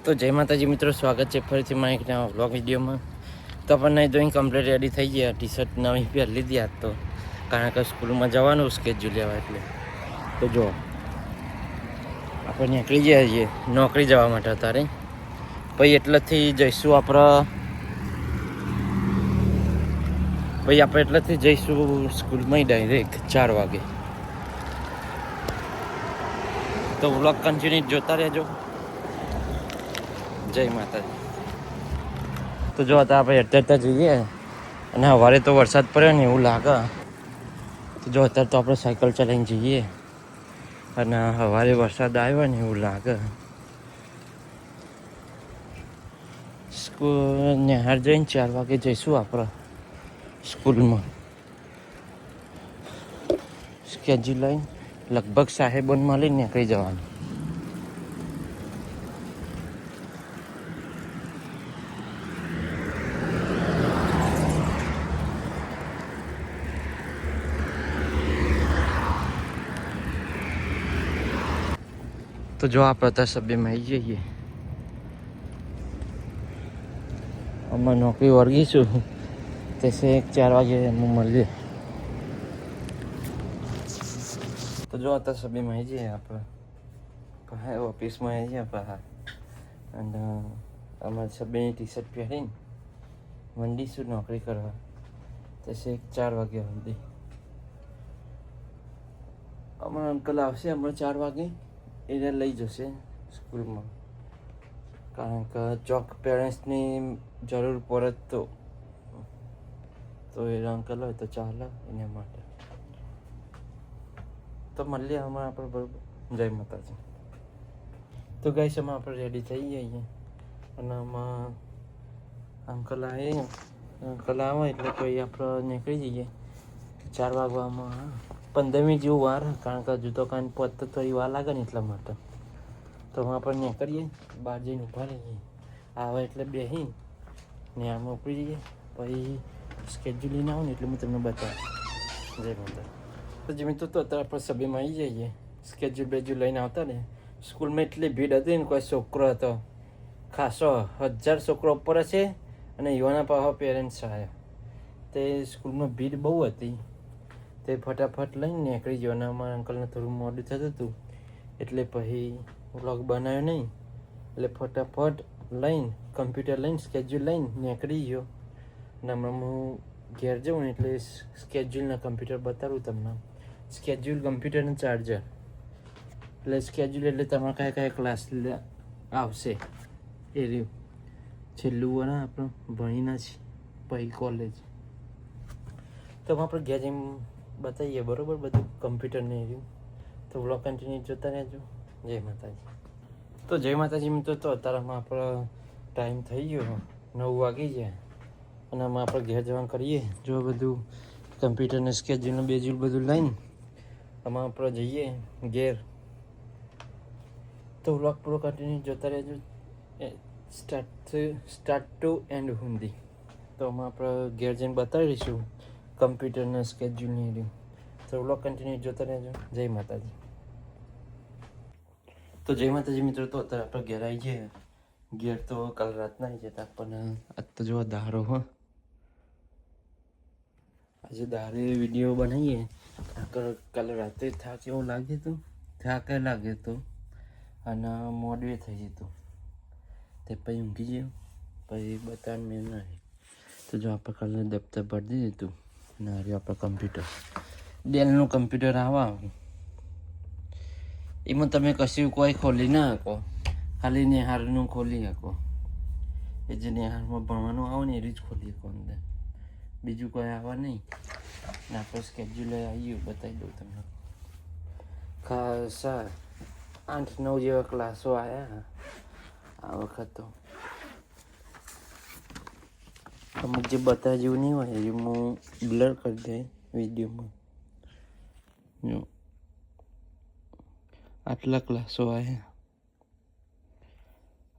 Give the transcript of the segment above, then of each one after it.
તો જય માતાજી મિત્રો, સ્વાગત છે ફરીથી મારા એક નવા વ્લોગ વિડીયોમાં. તો આપણને ધોઈને કમ્પ્લીટ રેડી થઈ ગયા. ટી શર્ટ નવી પહેરી લીધી આજ તો, કારણ કે સ્કૂલમાં જવાનું સ્કેજ્યુલ લેવા એટલે. તો જો આપણે નીકળી ગયા છીએ નોકરી જવા માટે અત્યારે. પછી એટલેથી જઈશું આપણે એટલેથી જઈશું સ્કૂલમાં ડાયરેક્ટ 4 વાગે. તો વ્લોગ કન્ટિન્યુ જોતા રહેજો. જય માતાજી. તો જો અત્યારે આપણે અત્યારે જઈએ અને સવારે તો વરસાદ પડ્યો ને એવું લાગે. તો જો અત્યારે તો આપણે સાયકલ ચલાવીને જઈએ અને સવારે વરસાદ આવ્યો ને એવું લાગે. સ્કૂલ નિહાર જઈને 4 વાગે જઈશું આપણે સ્કૂલમાં. સ્કેજ્યુલ લઈને લગભગ સાહેબોને મળીને નીકળી જવાનું. તો જો આપણે અત્યારે સભ્યમાં આવી જઈએ. અમે નોકરી વર્ગીશું તે 4 વાગે હું મળીએ. તો જો અત્યારે સભ્યમાં આવી જઈએ આપણે ઓફિસમાં આવી જઈએ આપણે. અને અમારે સભ્યની ટી શર્ટ પહેરીને મંડીશું નોકરી કરવા. તે 4 વાગ્યા સુધી અમારા અંકલ આવશે હમણાં 4 વાગે. એને લઈ જશે સ્કૂલમાં, કારણ કે ચોક પેરેન્ટ્સની જરૂર પડે તો એ અંકલ હોય તો ચાલે એના માટે. તો મળીએ હમણાં આપણે બરાબર. જય માતાજી. તો ગાઈસ અમે આપણે રેડી થઈ જઈએ અને આમાં અંકલ આવે એટલે પછી આપણે નીકળી જઈએ 4 વાગવામાં 15 મિનિટ જેવું વાર, કારણ કે હજુ તો કાંઈ પહોંચતા થોડી વાર લાગે ને એટલા માટે. તો આપણે નીકળીએ, બહાર જઈને ઊભા રહીએ. આવે એટલે બેસી ને આમાં ઉપડી જઈએ. પછી સ્કેજ્યુલ લઈને આવું ને એટલે હું તમને બતાવું. જય માતા. તો જે મિત્રો તો અત્યારે આપણે સભ્યમાં આવી જઈએ. સ્કેજ્યુલ લઈને આવતા ને સ્કૂલમાં એટલી ભીડ હતી ને, કોઈ છોકરો હતો ખાસો 1000 છોકરો ઉપર હશે અને યુવાના પાછા પેરેન્ટ્સ આવ્યા. તે સ્કૂલમાં ભીડ બહુ હતી. તે ફટાફટ લઈને નીકળી ગયો અને અમારા અંકલને થોડું મોડું થતું હતું એટલે પછી વ્લોગ બનાવ્યો નહીં. એટલે ફટાફટ લઈને કમ્પ્યુટર લઈને સ્કેજ્યુલ લઈને નીકળી ગયો. અને હમણાં હું ઘેર જાઉં ને એટલે સ્કેજ્યુલના કમ્પ્યુટર બતાવું તમને. સ્કેજ્યુલ કમ્પ્યુટરનું ચાર્જર એટલે સ્કેજ્યુલ એટલે તમારે કયા ક્લાસ આવશે એ રહ્યું. છેલ્લું વાર આપણે ભણીના છીએ પછી કોલેજ. તો આપણે ઘેર જઈને બતાવીએ બરાબર બધું કમ્પ્યુટરને રહ્યું. તો વ્લોગ કન્ટિન્યુ જોતા રહેજો. જય માતાજી. તો જય માતાજી મિત્રો, તો અત્યારમાં આપણો ટાઈમ થઈ ગયો 9 વાગી ગયા અને આમાં આપણે ઘેર જવાનું કરીએ. જો બધું કમ્પ્યુટરને સ્કેજ્યુલનું બેજ્યુલ બધું લઈને આમાં આપણે જઈએ ઘેર. તો વ્લોગ પૂરો કન્ટિન્યુ જોતા રહેજો સ્ટાર્ટ ટુ એન્ડ સુધી. તો આમાં આપણે ઘેર જઈને બતાવીશું કમ્પ્યુટરના સ્કેજ્યુલની રહ્યું. તો વ્લોગ કન્ટિન્યુ જોતા રહેજો. જય માતાજી. તો જય માતાજી મિત્રો, તો અત્યારે આપણે ઘેર આવી જઈએ. ઘેર તો કાલ રાતના આવી જતા પણ આજ તો જો દારો હો. આજે દારે વિડીયો બનાવીએ. કાલે રાતે થાક એવું લાગે તો થાક લાગે તો અને મોડવે થઈ જતું તે પછી ઊંઘી ગયો. પછી બતાવ મેં નહીં. તો જો આપણે કાલે દફતર ભરી દીધું હતું અને આવ્યું આપણે કમ્પ્યુટર. ડેલનું કમ્પ્યુટર આવે એમાં તમે કશું કોઈ ખોલી ના શકો, ખાલી નિહારનું ખોલી શકો. એ જે નિહારમાં ભણવાનું આવે ને એ જ ખોલી શકો અંદર, બીજું કોઈ આવે નહીં. ને આપણે સ્કેજ્યુલ આવ્યું બતાવી દઉં તમને. ખાસા 8-9 જેવા ક્લાસો આવ્યા આ વખત. તો અમુક જે બતાવ્યા જેવું નહીં હોય એ હું બ્લર કરી દે વિડીયોમાં. આટલા ક્લાસો આવ્યા.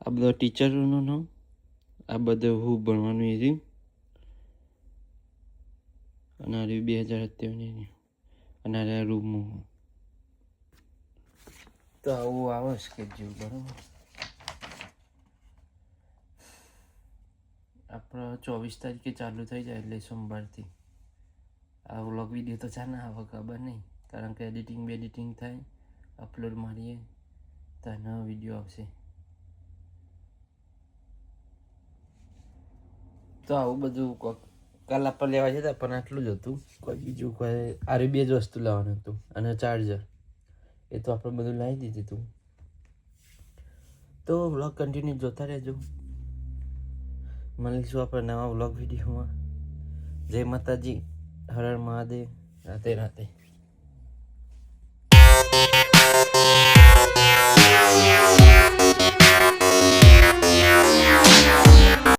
આ બધા ટીચરોનું નામ, આ બધું હું ભણવાનું એ રહ્યું અને આ રહ્યું 2027 અને આ રૂમમાં. તો આવું આવે સ્કેજ્યુલ બરાબર. આપણો 24 તારીખે ચાલુ થઈ જાય એટલે સોમવારથી આ વ્લોગ વિડીયો તો ચાલે આવે ખબર નહીં, કારણ કે એડિટિંગ થાય, અપલોડ મારીએ તો નવો વિડીયો આવશે. તો આવું બધું કાલ આપણે લેવા જતા પણ આટલું જ હતું, કોઈ બીજું કોઈ આરી 2 જ વસ્તુ લાવવાનું હતું અને ચાર્જર, એ તો આપણે બધું લાવી દીધું હતું. તો વ્લોગ કન્ટિન્યુ જોતા રહેજો. મળીશું આપણે નવા વ્લોગ વિડીયોમાં. જય માતાજી, હર હર મહાદેવ, રાધે રાધે.